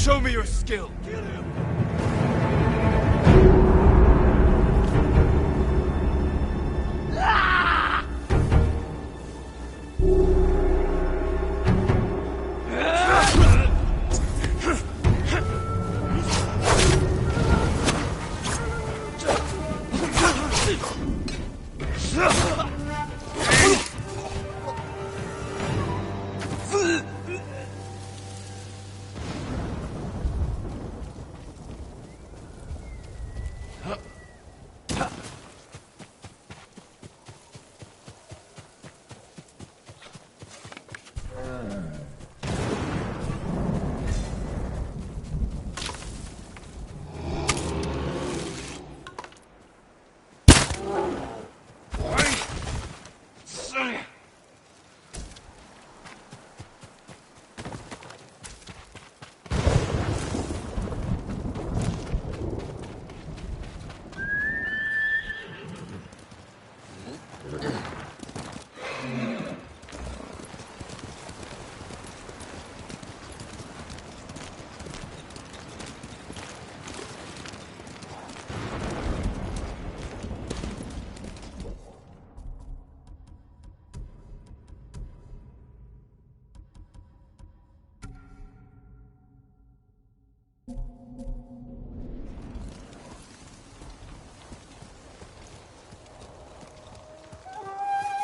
Show me your skill! Kill him!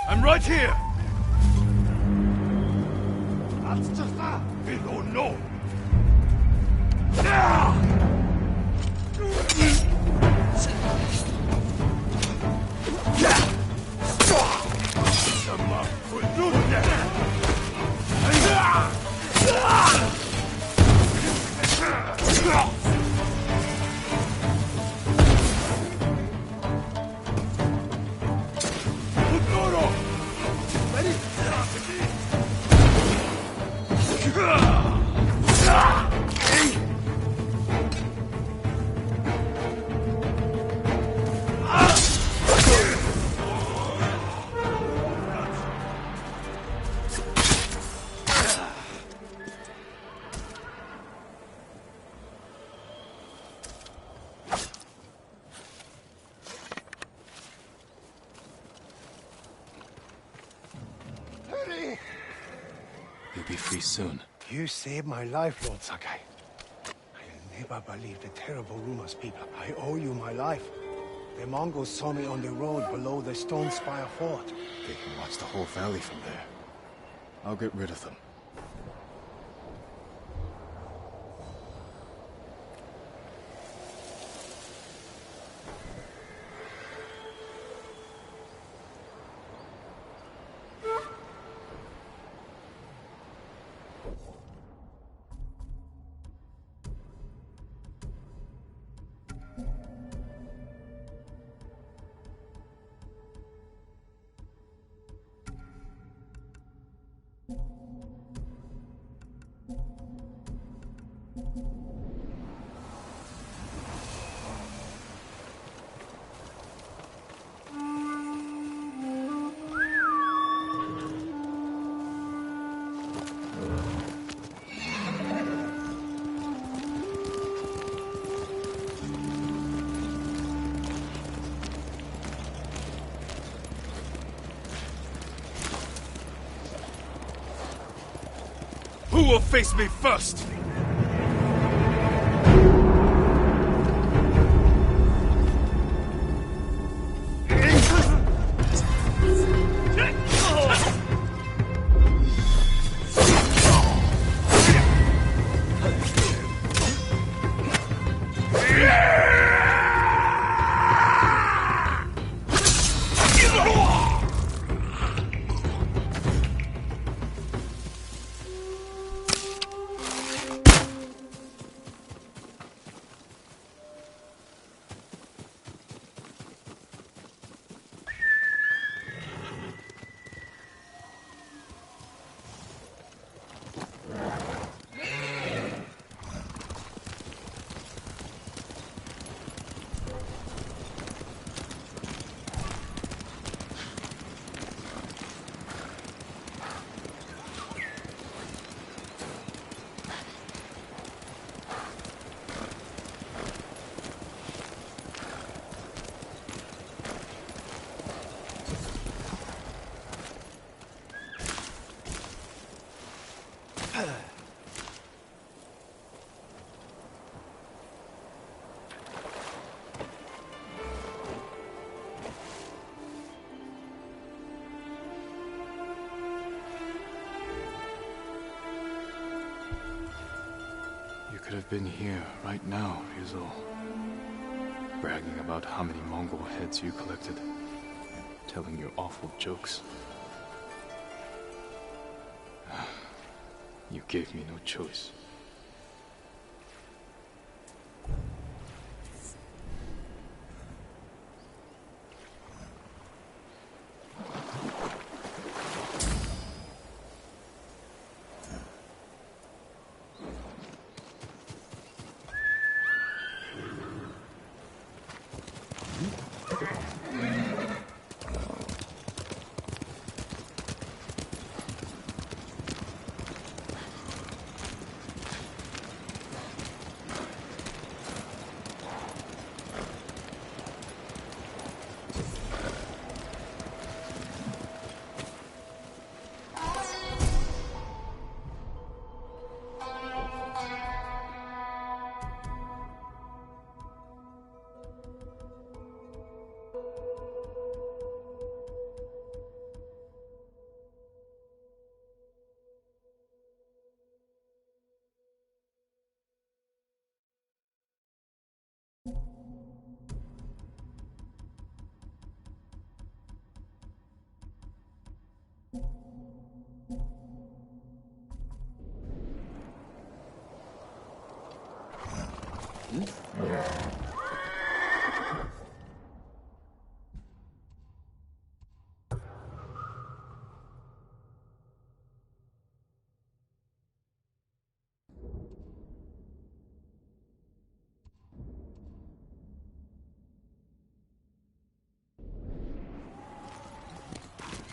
I'm right here! That's just that! Below, no! You'll be free soon. You saved my life, Lord Sakai. I'll never believe the terrible rumors, people. I owe you my life. The Mongols saw me on the road below the Stone Spire Fort. They can watch the whole valley from there. I'll get rid of them. Who will face me first? Could have been here right now, Rizzo. Bragging about how many Mongol heads you collected. Telling your awful jokes. You gave me no choice.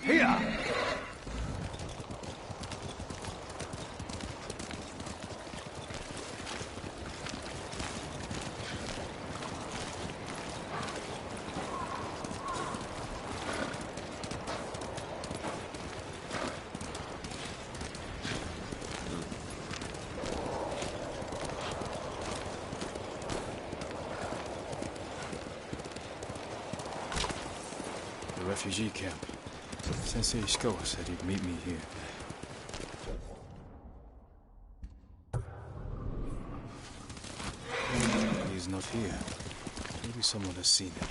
Here! The refugee camp. Sensei Ishikawa said he'd meet me here. He's not here. Maybe someone has seen him.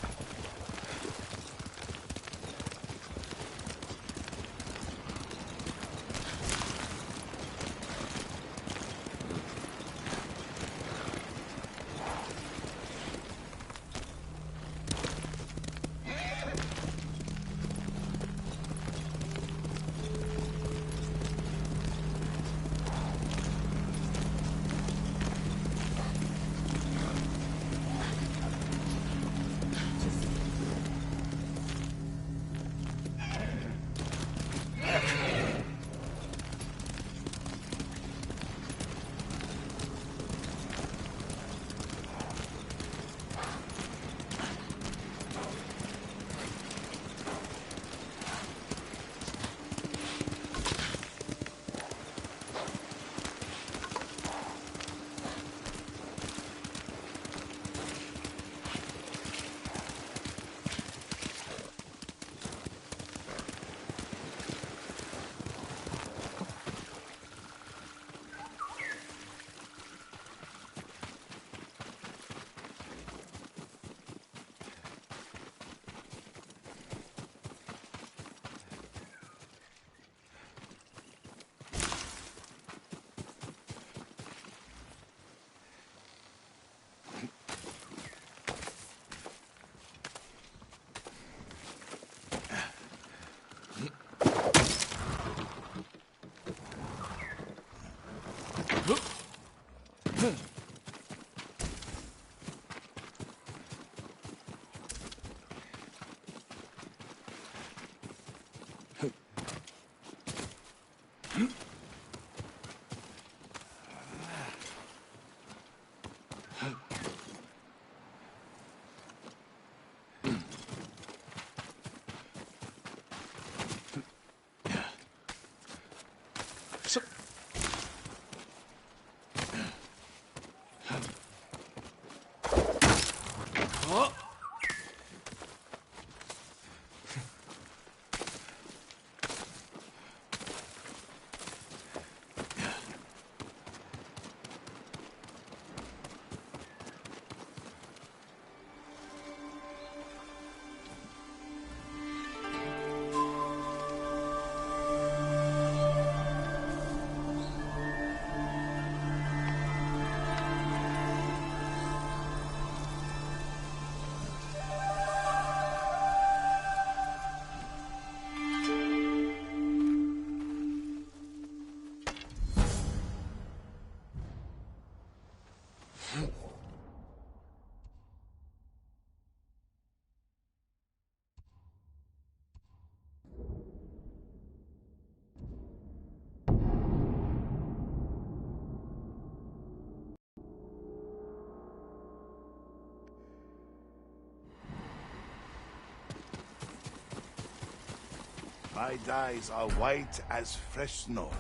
My dyes are white as fresh snow.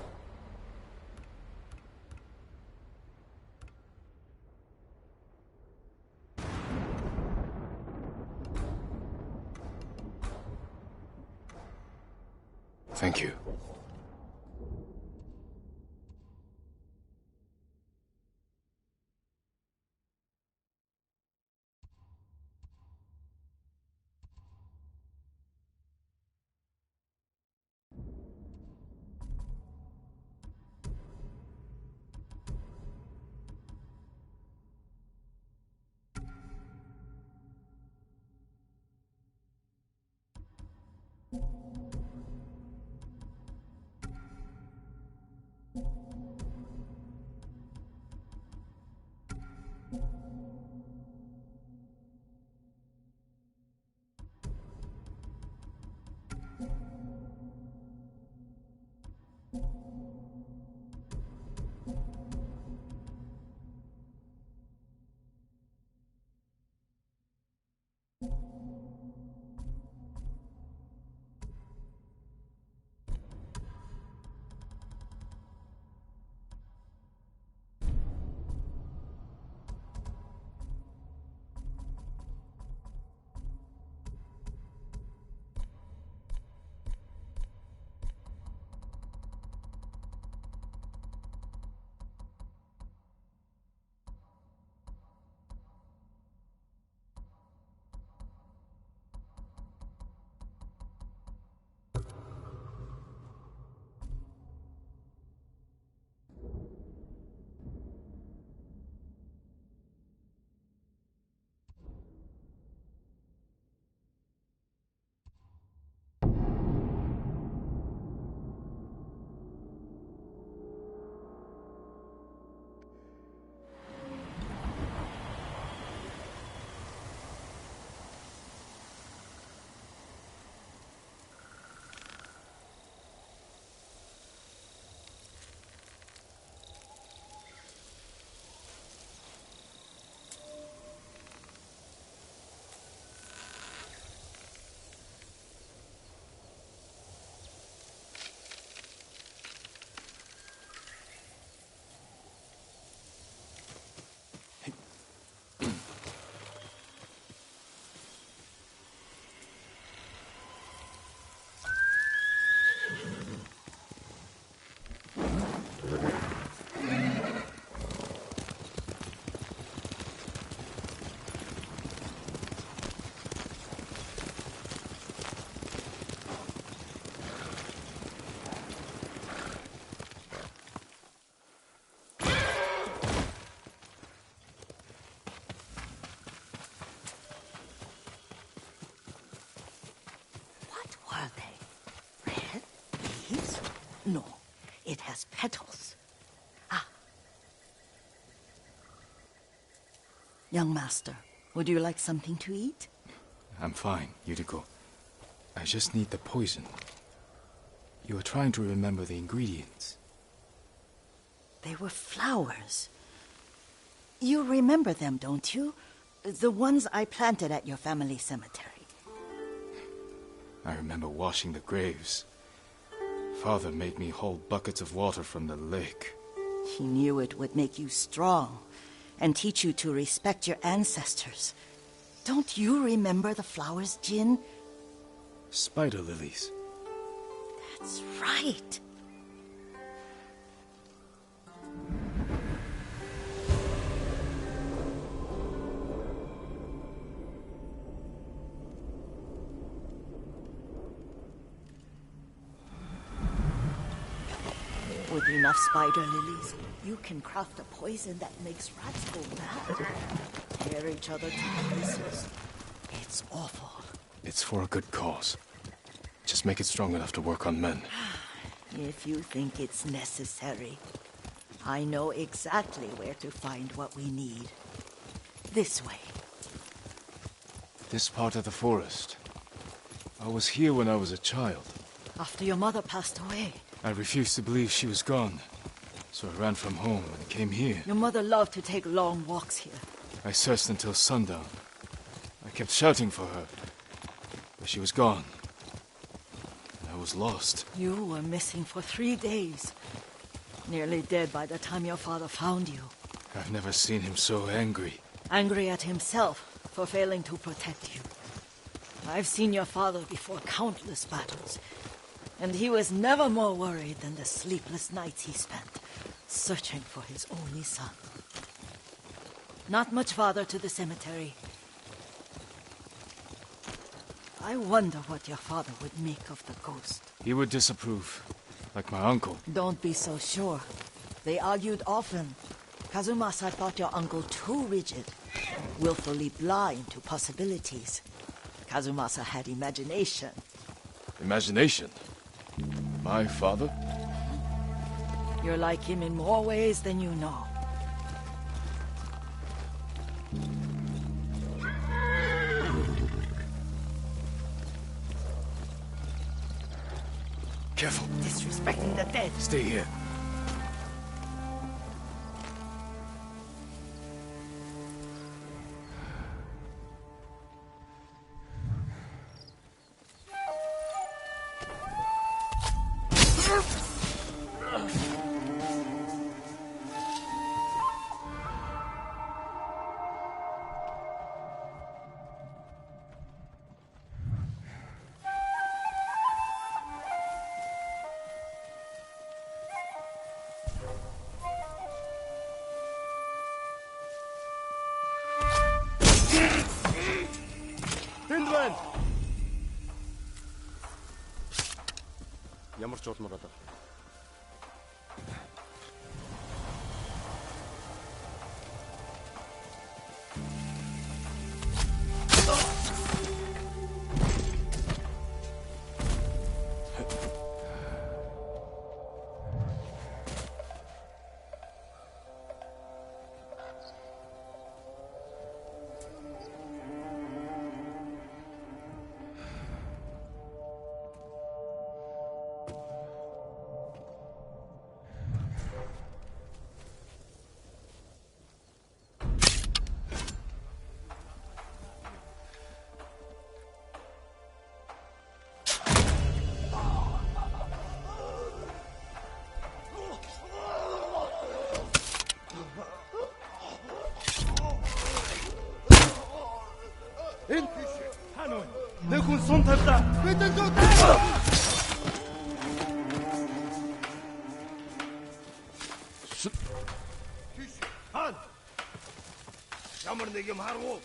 Thank you. No, it has petals. Ah. Young master, would you like something to eat? I'm fine, Yuriko. I just need the poison. You were trying to remember the ingredients. They were flowers. You remember them, don't you? The ones I planted at your family cemetery. I remember washing the graves. Father made me haul buckets of water from the lake. He knew it would make you strong and teach you to respect your ancestors. Don't you remember the flowers, Jin? Spider lilies. That's right. With enough spider lilies, you can craft a poison that makes rats go mad. Tear each other to pieces. It's awful. It's for a good cause. Just make it strong enough to work on men. If you think it's necessary, I know exactly where to find what we need. This way. This part of the forest. I was here when I was a child. After your mother passed away. I refused to believe she was gone. So I ran from home and came here. Your mother loved to take long walks here. I searched until sundown. I kept shouting for her. But she was gone. I was lost. You were missing for 3 days. Nearly dead by the time your father found you. I've never seen him so angry. Angry at himself for failing to protect you. I've seen your father before countless battles. And he was never more worried than the sleepless nights he spent searching for his only son. Not much farther to the cemetery. I wonder what your father would make of the ghost. He would disapprove, like my uncle. Don't be so sure. They argued often. Kazumasa thought your uncle too rigid, willfully blind to possibilities. Kazumasa had imagination. Imagination? My father? You're like him in more ways than you know. Careful. Disrespecting the dead. Stay here. Ямар ч удмаар одоо. 내 хүн сун тавьлаа. Бидэн зүйтэй. Хан. Ямар нэг юм харгуу.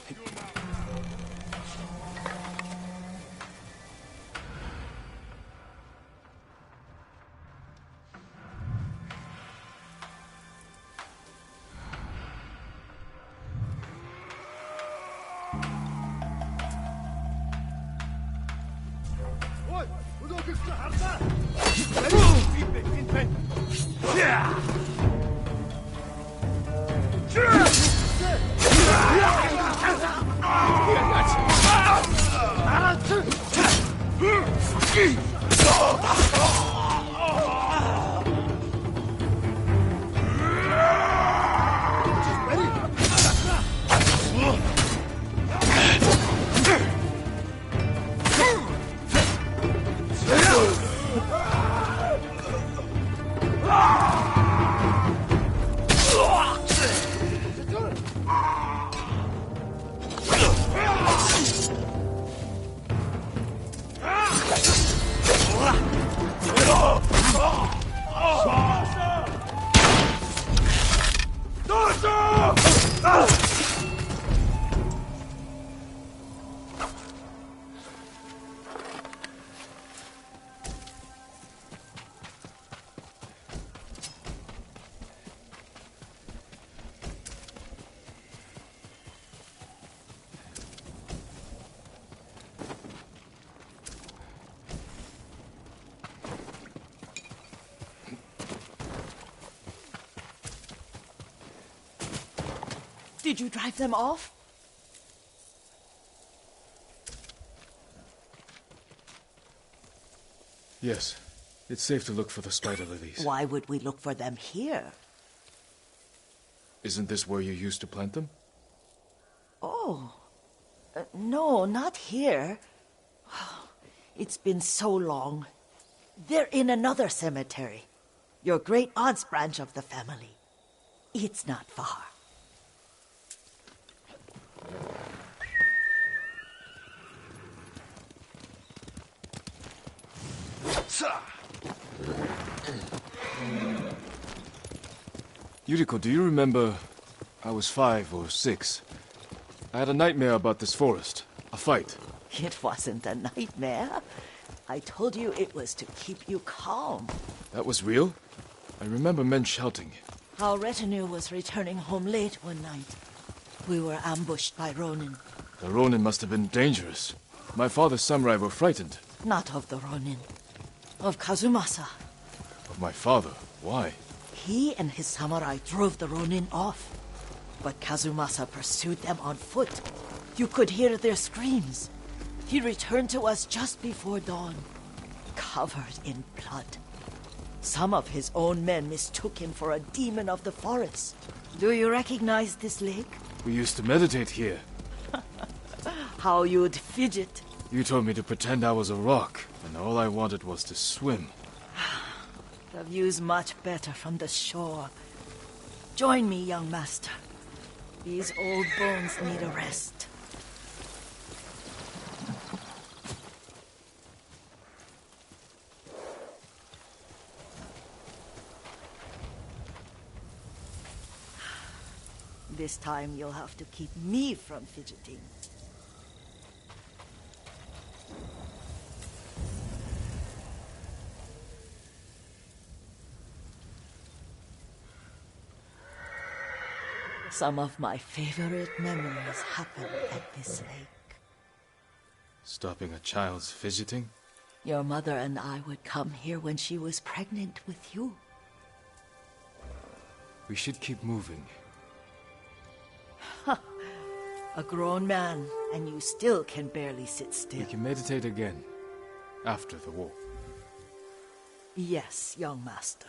Did you drive them off? Yes. It's safe to look for the spider lilies. Why would we look for them here? Isn't this where you used to plant them? Oh. No, not here. It's been so long. They're in another cemetery. Your great-aunt's branch of the family. It's not far. Yuriko, do you remember... I was 5 or 6. I had a nightmare about this forest. A fight. It wasn't a nightmare. I told you it was to keep you calm. That was real? I remember men shouting. Our retinue was returning home late one night. We were ambushed by Ronin. The Ronin must have been dangerous. My father's samurai were frightened. Not of the Ronin. Of Kazumasa. Of my father? Why? He and his samurai drove the Ronin off. But Kazumasa pursued them on foot. You could hear their screams. He returned to us just before dawn, covered in blood. Some of his own men mistook him for a demon of the forest. Do you recognize this lake? We used to meditate here. How you'd fidget. You told me to pretend I was a rock, and all I wanted was to swim. The view's much better from the shore. Join me, young master. These old bones need a rest. This time you'll have to keep me from fidgeting. Some of my favorite memories happen at this lake. Stopping a child's fidgeting? Your mother and I would come here when she was pregnant with you. We should keep moving. A grown man, and you still can barely sit still. We can meditate again. After the war. Yes, young master.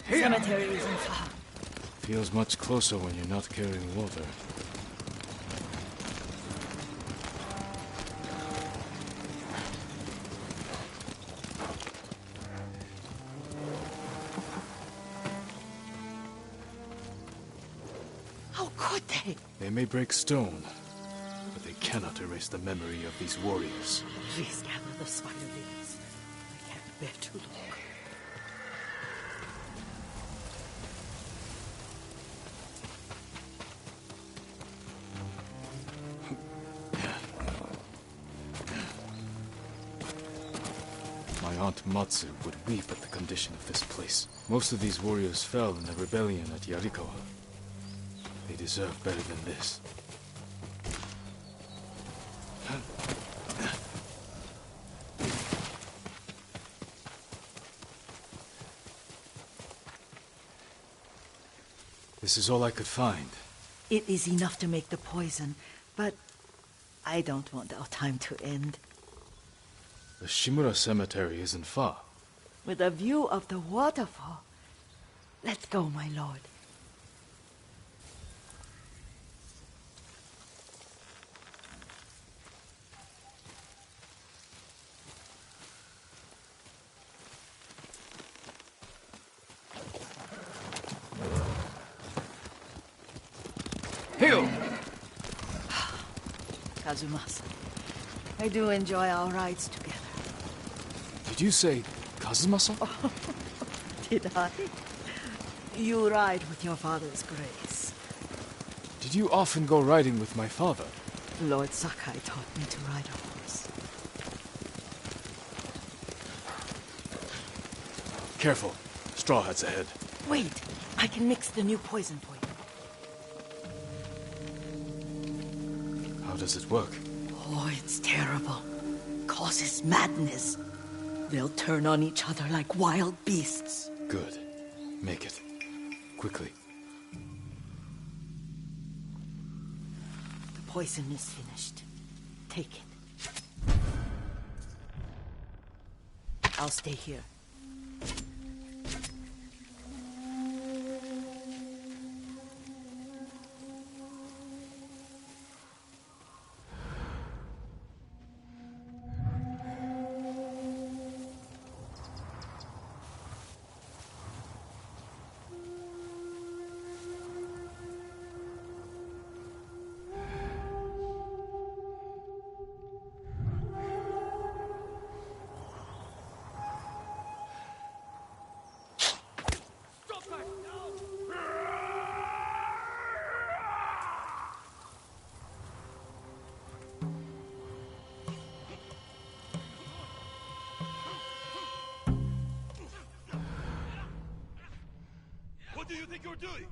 The cemetery isn't far. Feels much closer when you're not carrying water. How could they? They may break stone, but they cannot erase the memory of these warriors. Please gather the spider leaves. I can't bear to look. My Aunt Matsu would weep at the condition of this place. Most of these warriors fell in the rebellion at Yarikawa. They deserve better than this. This is all I could find. It is enough to make the poison, but I don't want our time to end. The Shimura Cemetery isn't far. With a view of the waterfall. Let's go, my lord. Heal! Kazumasa, I do enjoy our rides together. Did you say Kazumasa? Did I? You ride with your father's grace. Did you often go riding with my father? Lord Sakai taught me to ride a horse. Careful. Straw Hat's ahead. Wait, I can mix the new poison for you. How does it work? Oh, it's terrible. Causes madness. They'll turn on each other like wild beasts. Good. Make it. Quickly. The poison is finished. Take it. I'll stay here. What do you think you're doing?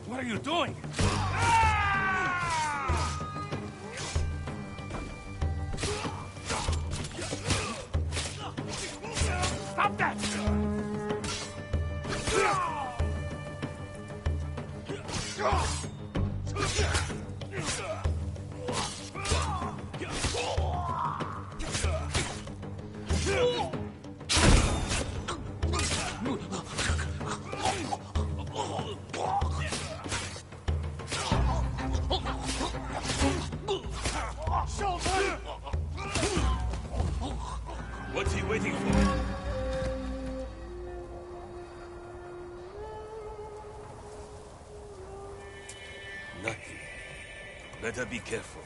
What are you doing? Stop that! What's he waiting for? Nothing. Better be careful.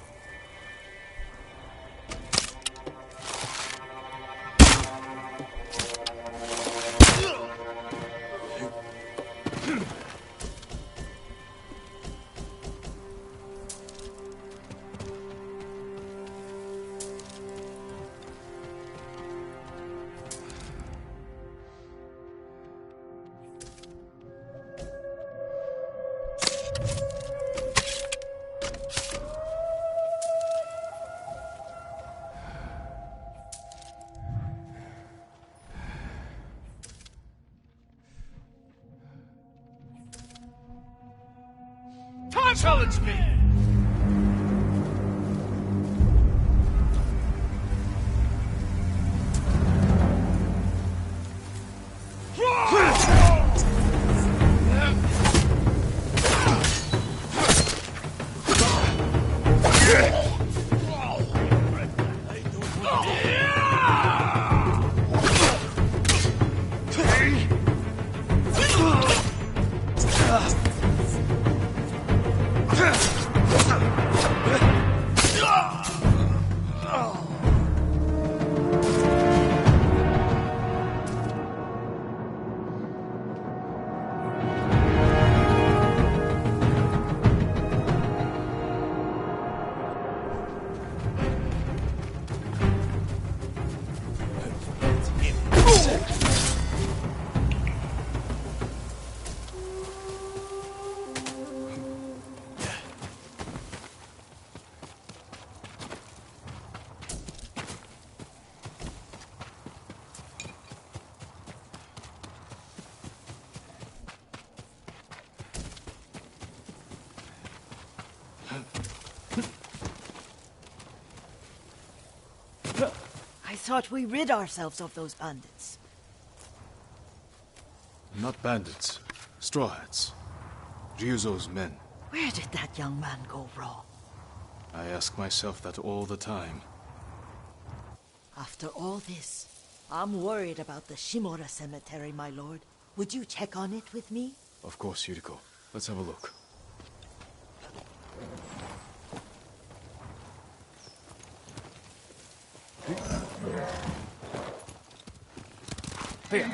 Challenge me! I thought we rid ourselves of those bandits. Not bandits. Straw Hats. Ryuzo's men. Where did that young man go wrong? I ask myself that all the time. After all this, I'm worried about the Shimura cemetery, my lord. Would you check on it with me? Of course, Yuriko. Let's have a look. Hey.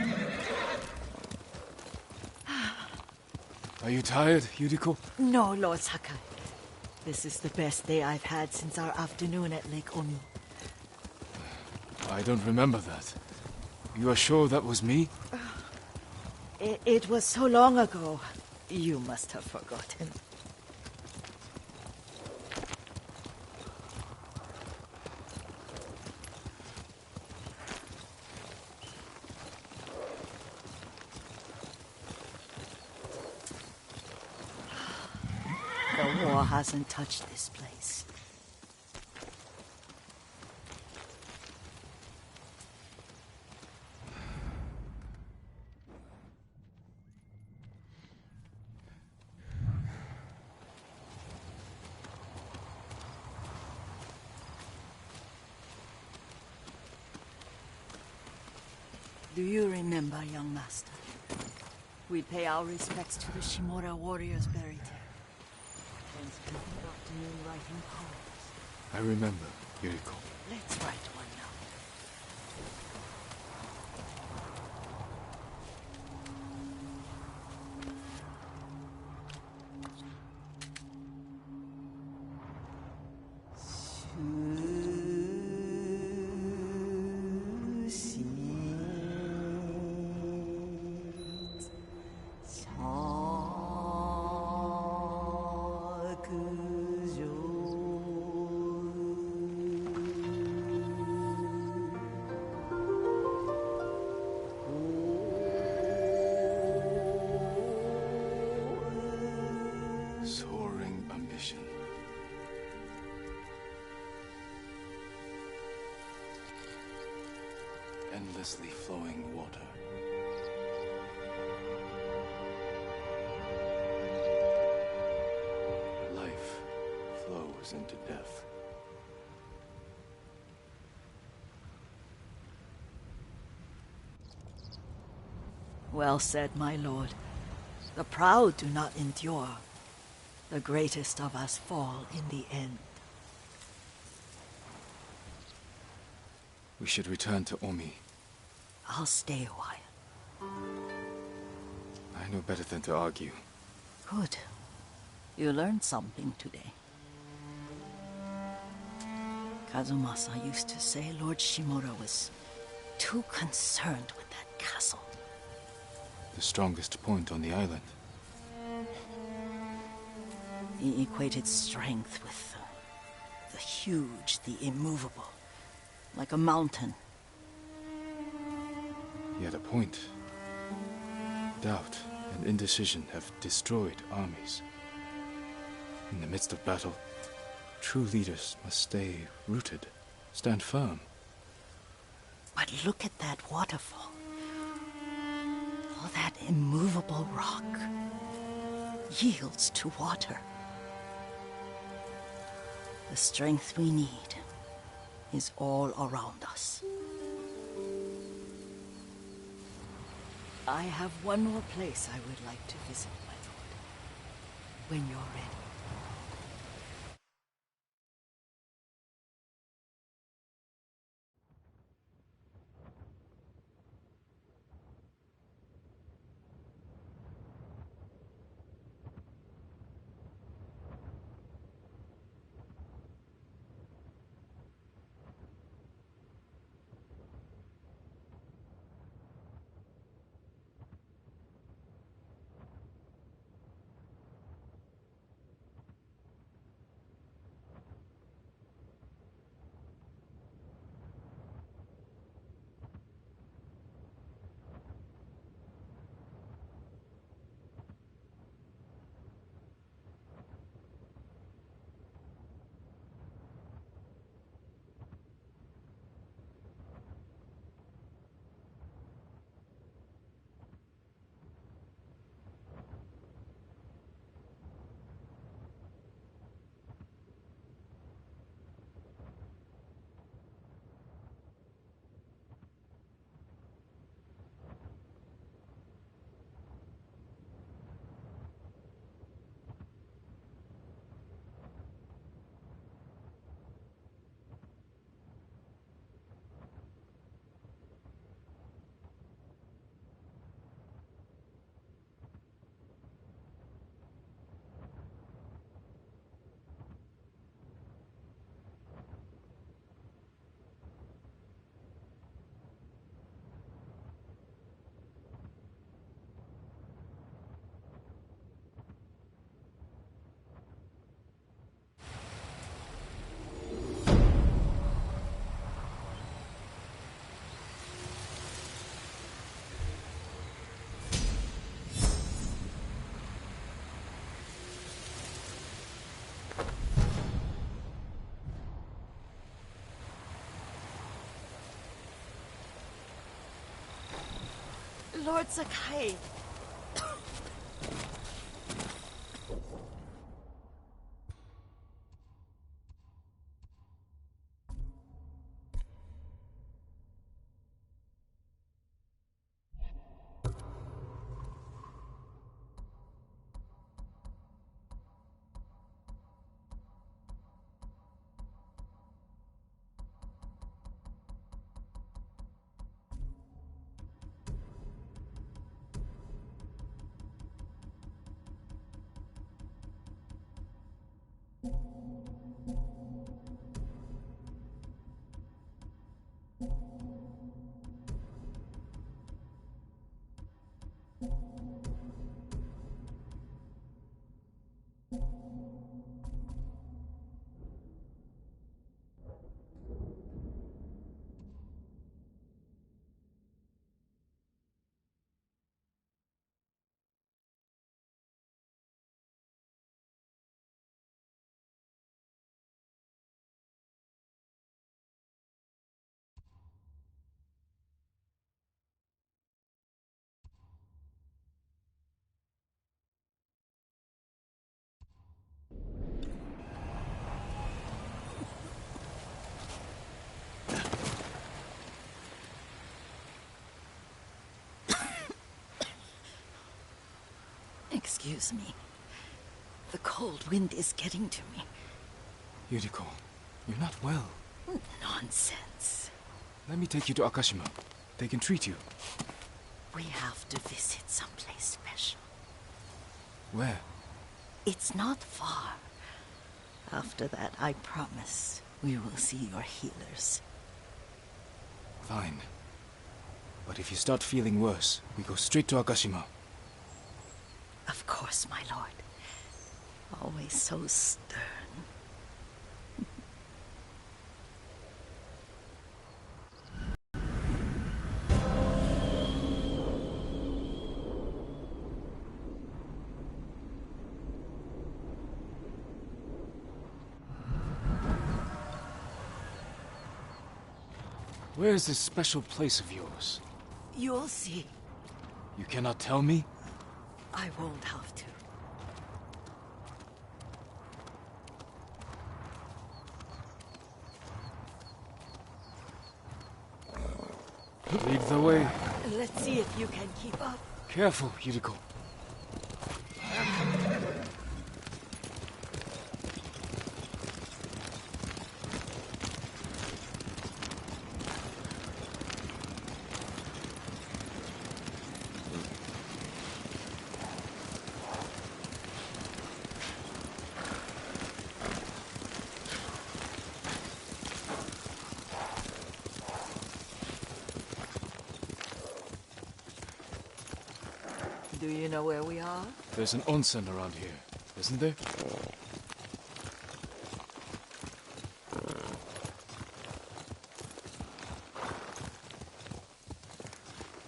Are you tired, Yuriko? No, Lord Sakai. This is the best day I've had since our afternoon at Lake Omi. I don't remember that. You are sure that was me? It was so long ago. You must have forgotten. The war hasn't touched this place. Do you remember, young master? We'd pay our respects to the Shimura warriors buried here. And spend the afternoon writing poems. I remember, Yuriko. Let's write one now. Soaring ambition. Endlessly flowing water. Life flows into death. Well said, my lord. The proud do not endure. The greatest of us fall in the end. We should return to Omi. I'll stay a while. I know better than to argue. Good. You learned something today. Kazumasa used to say Lord Shimura was too concerned with that castle. The strongest point on the island. He equated strength with the huge, the immovable, like a mountain. He had a point. Doubt and indecision have destroyed armies. In the midst of battle, true leaders must stay rooted, stand firm. But look at that waterfall. All that immovable rock yields to water. The strength we need is all around us. I have one more place I would like to visit, my lord. When you're ready. Lord Sakai. Excuse me. The cold wind is getting to me. Yuriko, you're not well. Nonsense. Let me take you to Akashima. They can treat you. We have to visit someplace special. Where? It's not far. After that, I promise, we will see your healers. Fine. But if you start feeling worse, we go straight to Akashima. Of course, my lord. Always so stern. Where is this special place of yours? You'll see. You cannot tell me? I won't have to. Lead the way. Let's see if you can keep up. Careful, Yuriko. Do you know where we are? There's an onsen around here, isn't there?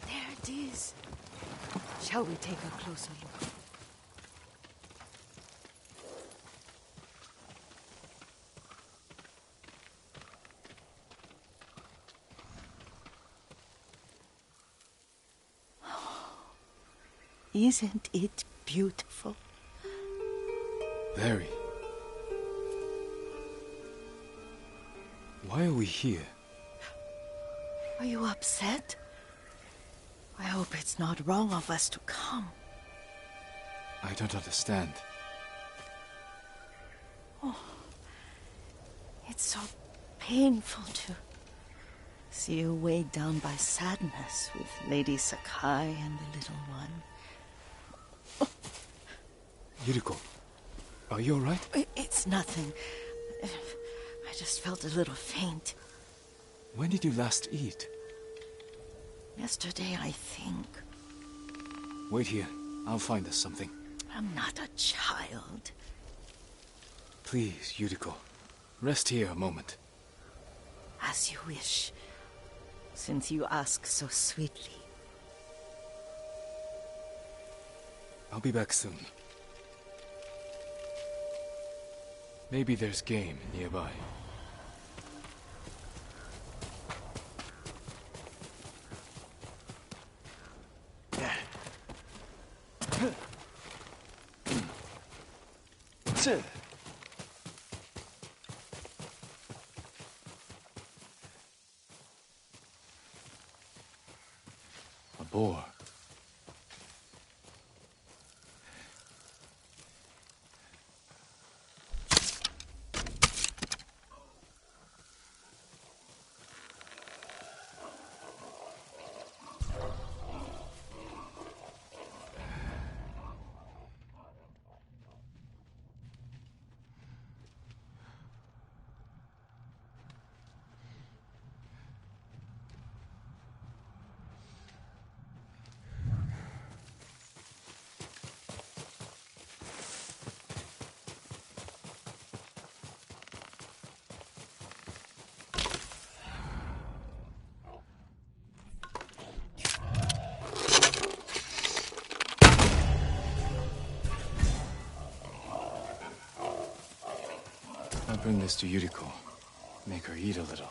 There it is. Shall we take a closer look? Isn't it beautiful? Very. Why are we here? Are you upset? I hope it's not wrong of us to come. I don't understand. It's so painful to see you weighed down by sadness with Lady Sakai and the little one. Yuriko, are you alright? It's nothing. I just felt a little faint. When did you last eat? Yesterday, I think. Wait here. I'll find us something. I'm not a child. Please, Yuriko. Rest here a moment. As you wish, since you ask so sweetly. I'll be back soon. Maybe there's game nearby. A boar. I'll bring this to Yuriko. Make her eat a little.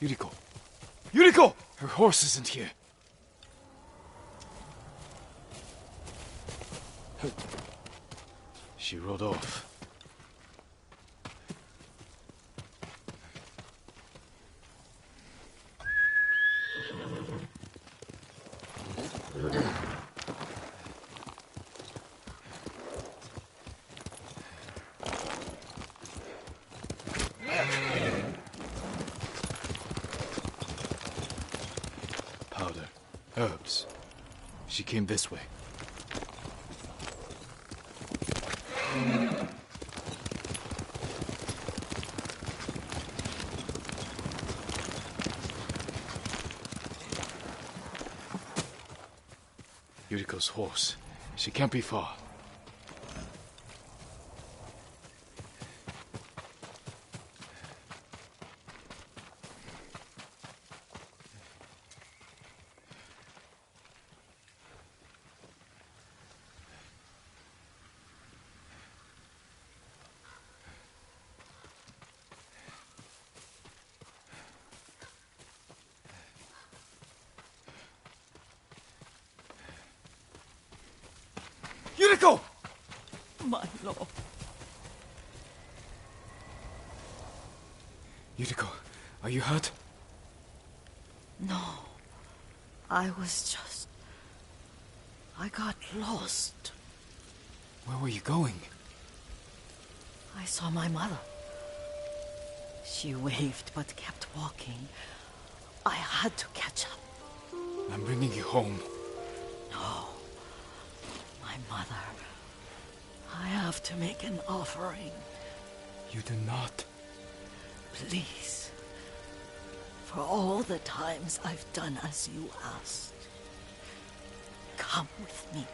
Yuriko! Yuriko! Her horse isn't here. She rode off. Powder. Herbs. She came this way. Yuriko's horse. She can't be far. Yuriko! My lord. Yuriko, are you hurt? No. I got lost. Where were you going? I saw my mother. She waved but kept walking. I had to catch up. I'm bringing you home. No. My mother. I have to make an offering. You do not. Please. For all the times I've done as you asked. Come with me.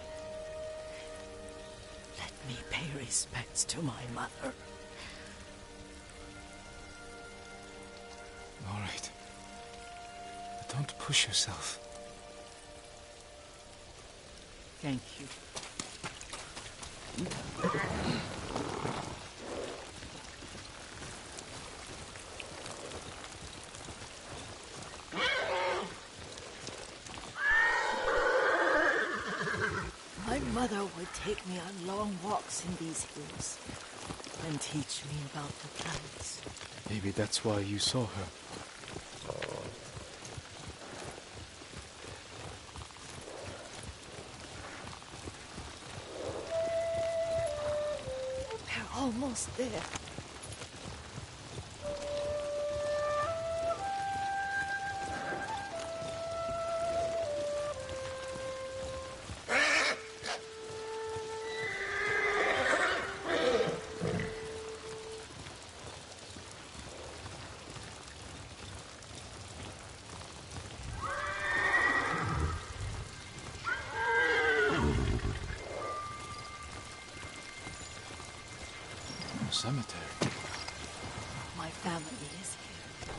Let me pay respects to my mother. All right. But don't push yourself. Thank you. My mother would take me on long walks in these hills and teach me about the plants. Maybe that's why you saw her. We're almost there. cemetery. My family is here.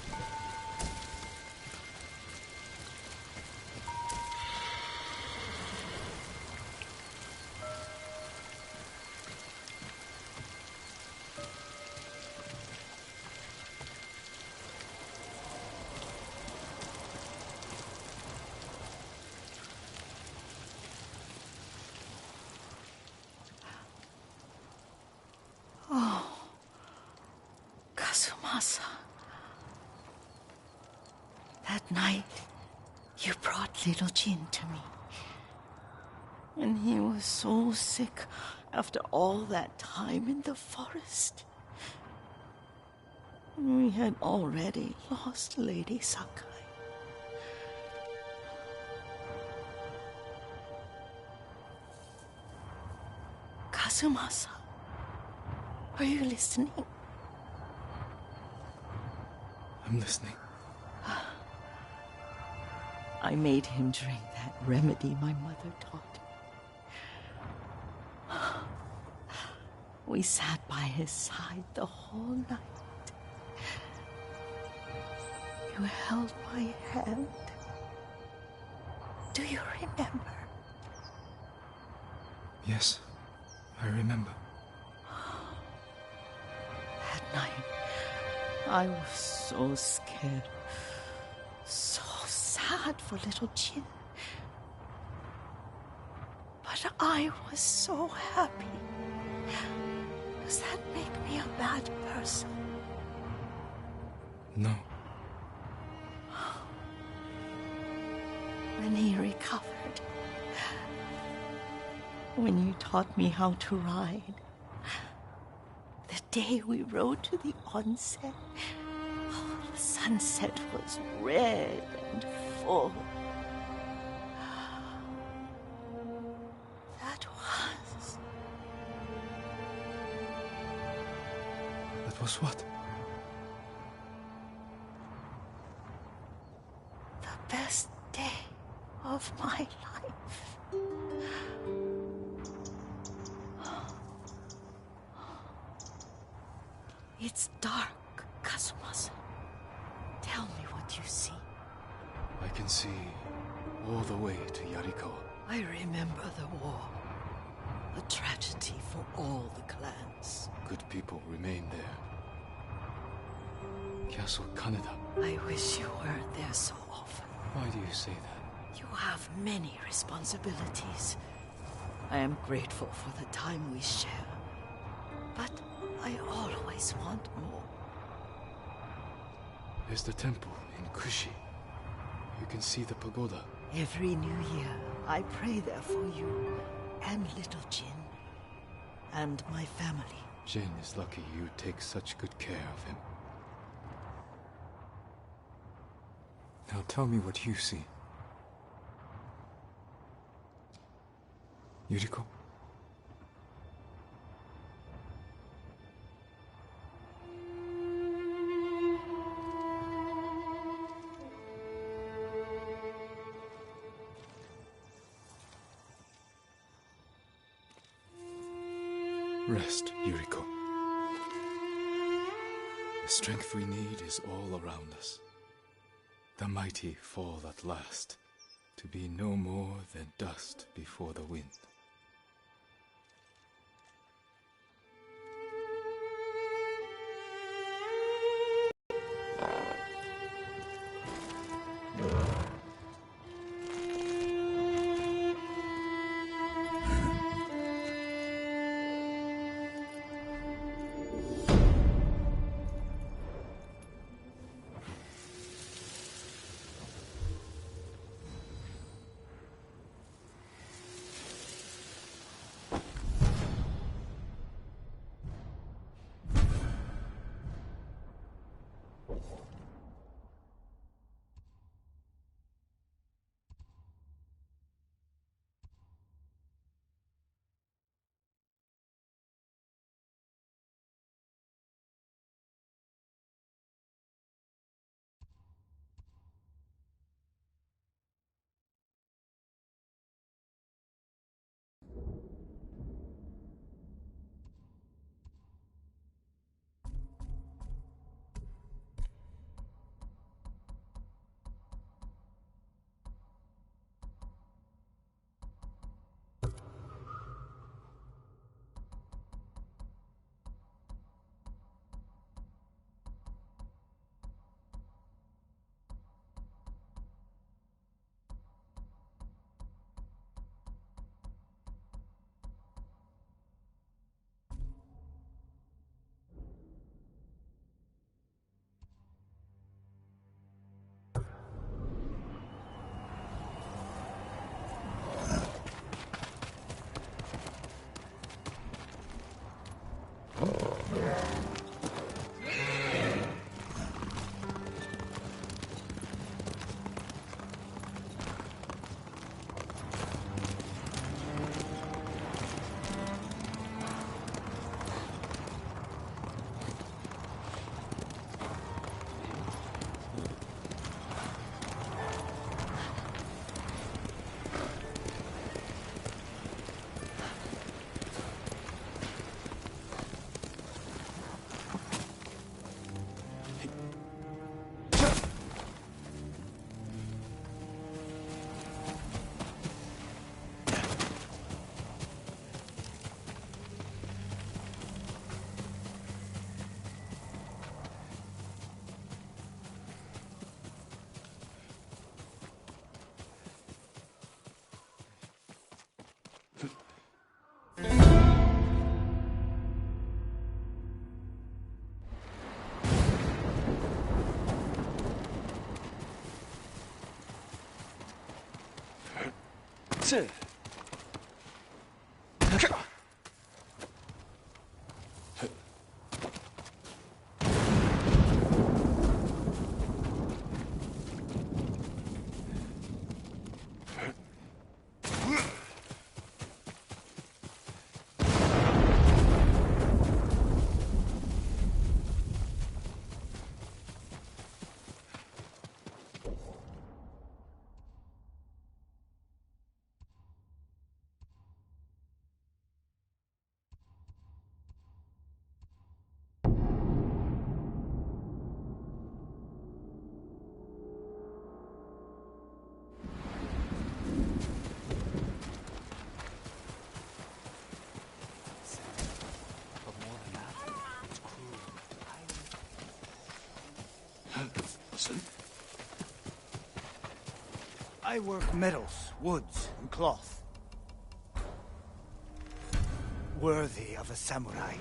Kazumasa. That night, you brought little Jin to me. And he was so sick after all that time in the forest. We had already lost Lady Sakai. Kazumasa, are you listening? I'm listening. I made him drink that remedy my mother taught me. We sat by his side the whole night. You held my hand. Do you remember? Yes, I remember. That night, I was so scared, so sad for little Jin. But I was so happy. Does that make me a bad person? No. When he recovered, when you taught me how to ride, the day we rode to the onsen, the sunset was red and full. That was what? The best day of my life. It's dark, Kazumasa. Tell me what you see. I can see all the way to Yarikawa. I remember the war. A tragedy for all the clans. Good people remain there. Castle Kaneda. I wish you weren't there so often. Why do you say that? You have many responsibilities. I am grateful for the time we share. But I always want more. There's the temple in Kushi. You can see the pagoda. Every new year, I pray there for you and little Jin and my family. Jin is lucky you take such good care of him. Now tell me what you see. Yuriko? Rest, Yuriko. The strength we need is all around us. The mighty fall at last, to be no more than dust before the wind. Sir. I work metals, woods, and cloth. Worthy of a samurai.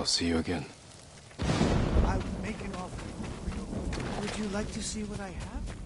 I'll see you again. I'll make an offer. Would you like to see what I have?